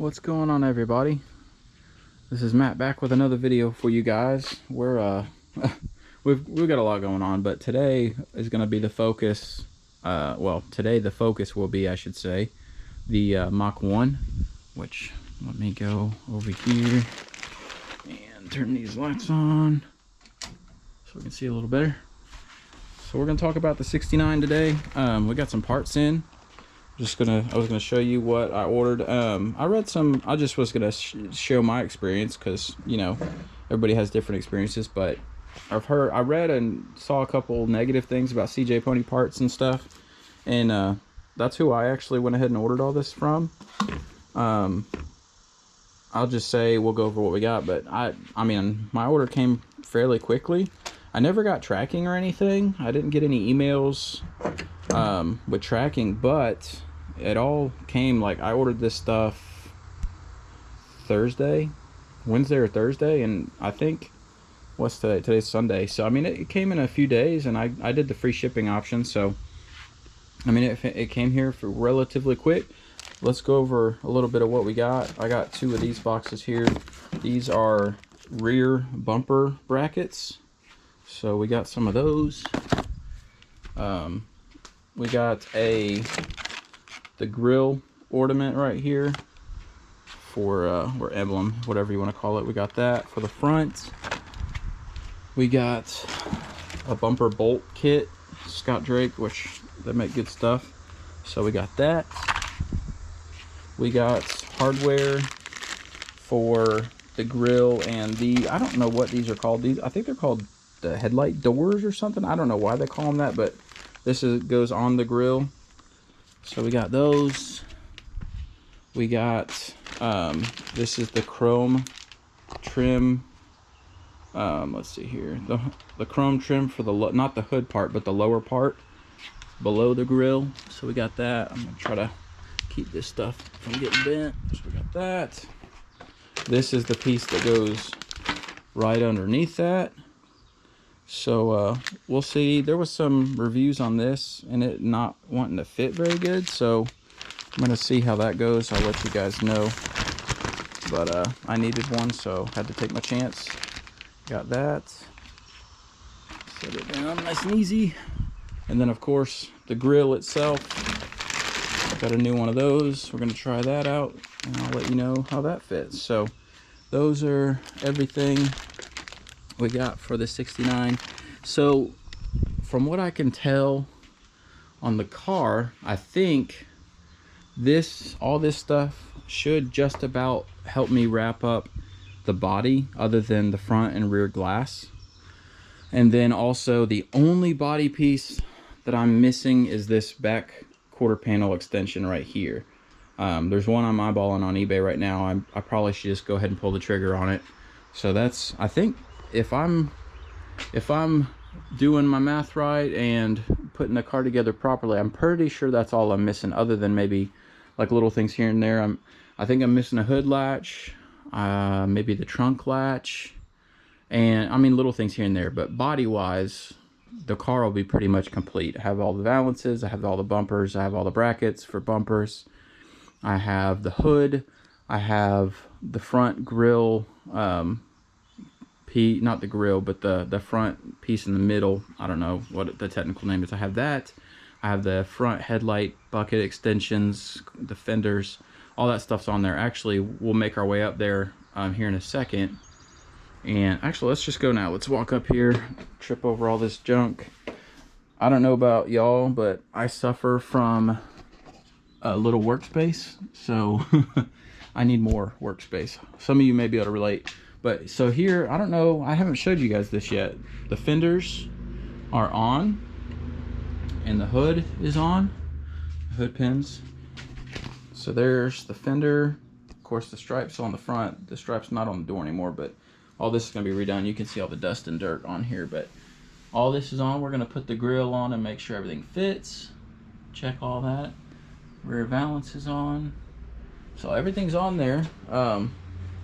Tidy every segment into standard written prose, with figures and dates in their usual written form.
What's going on, everybody? This is Matt back with another video for you guys. We're we've got a lot going on, but today is going to be the focus. Well, today the focus will be, I should say, the Mach 1. Which, let me go over here and turn these lights on so we can see a little better. So we're going to talk about the 69 today. We got some parts in. I was gonna show you what I ordered. I just was gonna show my experience, because you know everybody has different experiences, but I read and saw a couple negative things about CJ Pony Parts and stuff, and that's who I actually went ahead and ordered all this from. I'll just say we'll go over what we got, but I mean my order came fairly quickly. I never got tracking or anything. I didn't get any emails with tracking, but it all came, like, I ordered this stuff Wednesday or Thursday, and I think, what's today? Today's Sunday. So I mean it came in a few days, and I did the free shipping option, so I mean it came here for relatively quick. Let's go over a little bit of what we got. I got two of these boxes here. These are rear bumper brackets, so we got some of those. We got the grill ornament right here for or emblem, whatever you want to call it. We got that for the front. We got a bumper bolt kit, Scott Drake, which they make good stuff, so we got that. We got hardware for the grill and I don't know what these are called. I think they're called the headlight doors or something. I don't know why they call them that, but this goes on the grill. So we got those. We got this is the chrome trim. Let's see here, the chrome trim for the not the hood part, but the lower part below the grill. So we got that. I'm gonna try to keep this stuff from getting bent. So we got that. This is the piece that goes right underneath that. So we'll see. There was some reviews on this and it not wanting to fit very good, so I'm gonna see how that goes. I'll let you guys know, but I needed one, so had to take my chance. Got that. Set it down nice and easy. And then of course the grill itself, got a new one of those. We're gonna try that out and I'll let you know how that fits. So those are everything we got for the 69. So from what I can tell on the car, I think all this stuff should just about help me wrap up the body, other than the front and rear glass. And then also the only body piece that I'm missing is this back quarter panel extension right here. There's one I'm eyeballing on eBay right now. I probably should just go ahead and pull the trigger on it. So that's, I think, if I'm doing my math right and putting the car together properly, I'm pretty sure that's all I'm missing, other than maybe like little things here and there. I think I'm missing a hood latch, maybe the trunk latch, and I mean little things here and there, but body wise the car will be pretty much complete. I have all the valances, I have all the bumpers, I have all the brackets for bumpers, I have the hood, I have the front grill, not the grill, but the front piece in the middle. I don't know what the technical name is. I have that. I have the front headlight bucket extensions, the fenders, all that stuff's on there. Actually, we'll make our way up there here in a second. And actually, let's just go now. Let's walk up here, trip over all this junk. I don't know about y'all, but I suffer from a little workspace, so I need more workspace. Some of you may be able to relate. But so here, I don't know, I haven't showed you guys this yet. The fenders are on, and the hood is on, hood pins. So there's the fender. Of course, the stripes on the front. The stripe's not on the door anymore, but all this is gonna be redone. You can see all the dust and dirt on here, but all this is on. We're gonna put the grill on and make sure everything fits. Check all that. Rear valance is on. So everything's on there.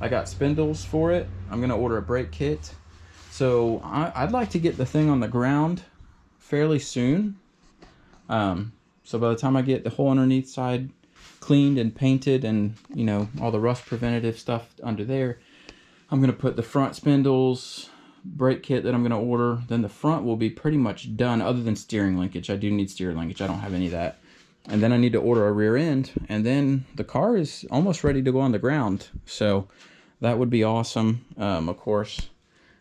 I got spindles for it. I'm gonna order a brake kit. So I'd like to get the thing on the ground fairly soon. So by the time I get the whole underneath side cleaned and painted and, you know, all the rust preventative stuff under there. I'm going to put the front spindles, brake kit that I'm going to order. Then the front will be pretty much done other than steering linkage. I do need steering linkage. I don't have any of that. And then I need to order a rear end. And then the car is almost ready to go on the ground. So that would be awesome. Of course,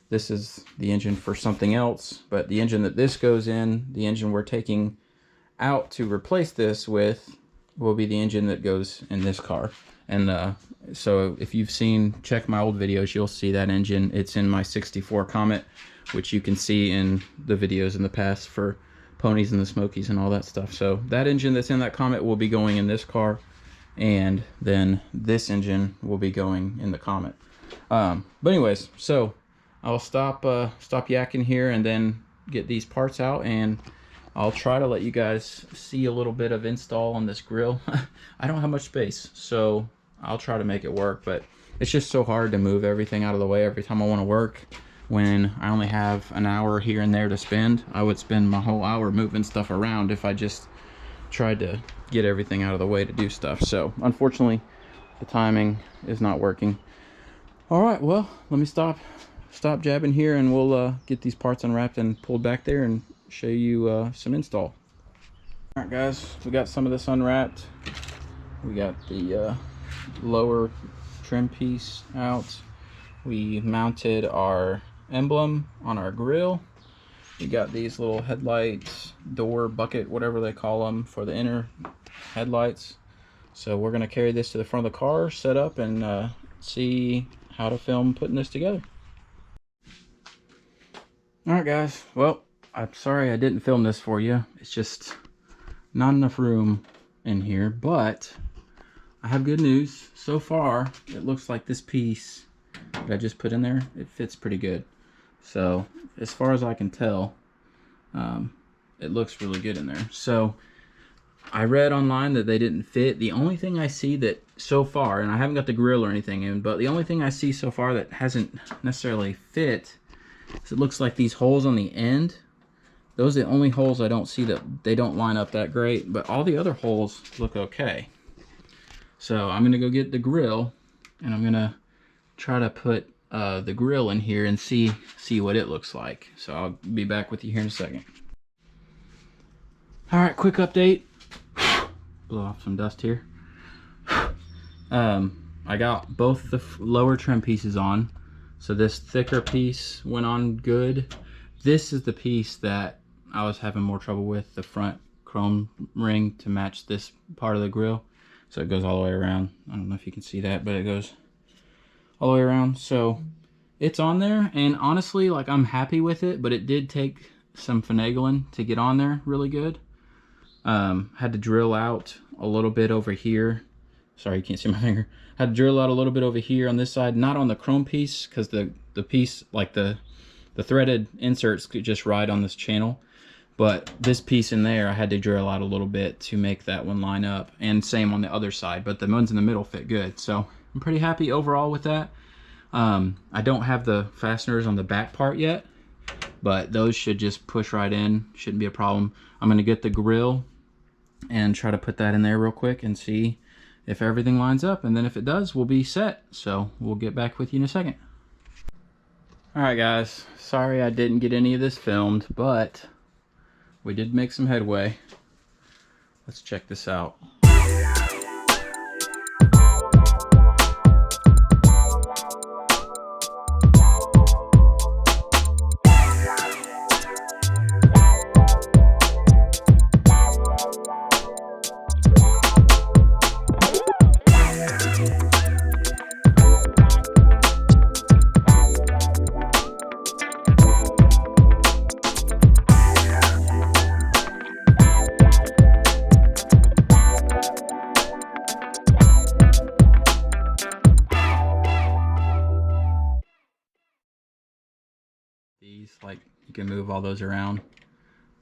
this is the engine for something else. But the engine that this goes in, the engine we're taking out to replace this with, will be the engine that goes in this car. And so if you've check my old videos, you'll see that engine. It's in my 64 Comet, which you can see in the videos in the past for Ponies and the Smokies and all that stuff. So that engine that's in that Comet will be going in this car, and then this engine will be going in the Comet. But anyways, so I'll stop yakking here and then get these parts out, and I'll try to let you guys see a little bit of install on this grill. I don't have much space, so I'll try to make it work, but it's just so hard to move everything out of the way every time I want to work when I only have an hour here and there to spend. I would spend my whole hour moving stuff around if I just tried to get everything out of the way to do stuff. So unfortunately, the timing is not working. All right, well, let me stop jabbing here, and we'll get these parts unwrapped and pulled back there and show you some install. All right, guys, we got some of this unwrapped. We got the lower trim piece out. We mounted our emblem on our grill. We got these little headlights, door, bucket, whatever they call them, for the inner headlights. So we're gonna carry this to the front of the car, set up, and see how to film putting this together. All right, guys, well, I'm sorry I didn't film this for you. It's just not enough room in here, but I have good news. So far, it looks like this piece that I just put in there, it fits pretty good. So as far as I can tell, it looks really good in there. So I read online that they didn't fit. The only thing I see that so far, and I haven't got the grill or anything in, but the only thing I see so far that hasn't necessarily fit is it looks like these holes on the end. Those are the only holes I don't see that they don't line up that great, but all the other holes look okay. So I'm gonna go get the grill, and I'm gonna try to put the grill in here and see what it looks like. So I'll be back with you here in a second. All right, quick update. Blow off some dust here. I got both the lower trim pieces on. So this thicker piece went on good. This is the piece that I was having more trouble with, the front chrome ring to match this part of the grill. So it goes all the way around. I don't know if you can see that, but it goes all the way around. So it's on there, and honestly, like, I'm happy with it, but it did take some finagling to get on there really good. Had to drill out a little bit over here. Sorry, you can't see my finger. Had to drill out a little bit over here on this side, not on the chrome piece, because the piece, like the threaded inserts could just ride on this channel. But this piece in there, I had to drill out a little bit to make that one line up, and same on the other side, but the ones in the middle fit good. So I'm pretty happy overall with that. I don't have the fasteners on the back part yet, but those should just push right in. Shouldn't be a problem. I'm gonna get the grill and try to put that in there real quick and see if everything lines up, and then if it does, we'll be set. So we'll get back with you in a second. All right, guys, sorry I didn't get any of this filmed, but we did make some headway. Let's check this out. These, like, you can move all those around,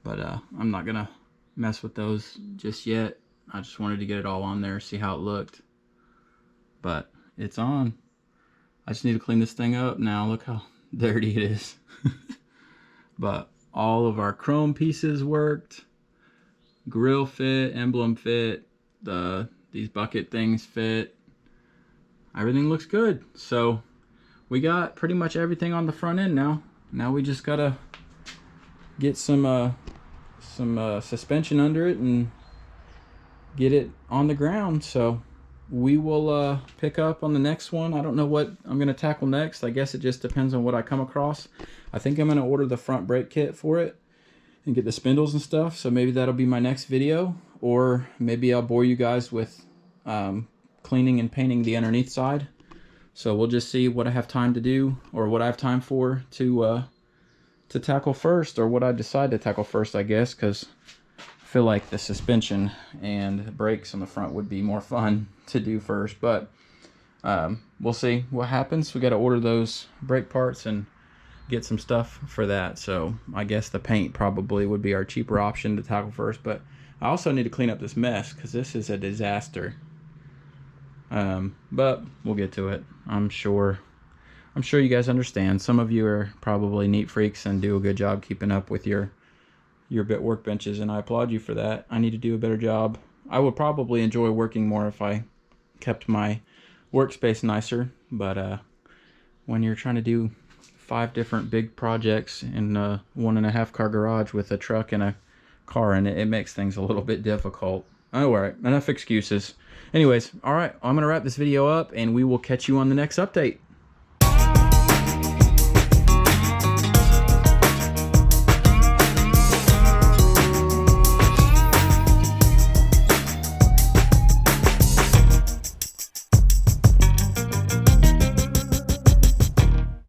but I'm not gonna mess with those just yet. I just wanted to get it all on there, see how it looked, but it's on. I just need to clean this thing up now. Look how dirty it is. But all of our chrome pieces worked, grill fit, emblem fit, the These bucket things fit. Everything looks good. So we got pretty much everything on the front end now. Now we just gotta get some suspension under it and get it on the ground. So we will pick up on the next one. I don't know what I'm gonna tackle next. I guess it just depends on what I come across. I think I'm gonna order the front brake kit for it and get the spindles and stuff. So maybe that'll be my next video, or maybe I'll bore you guys with cleaning and painting the underneath side. So we'll just see what I have time to do, or what I have time for to tackle first, or what I decide to tackle first, I guess, because I feel like the suspension and the brakes on the front would be more fun to do first. But we'll see what happens. We got to order those brake parts and get some stuff for that. So I guess the paint probably would be our cheaper option to tackle first. But I also need to clean up this mess because this is a disaster. But we'll get to it. I'm sure you guys understand. Some of you are probably neat freaks and do a good job keeping up with your bit workbenches, and I applaud you for that. I need to do a better job. I would probably enjoy working more if I kept my workspace nicer, but when you're trying to do 5 different big projects in a 1.5 car garage with a truck and a car in it, it makes things a little bit difficult. All right, enough excuses. Anyways, all right, I'm gonna wrap this video up and we will catch you on the next update.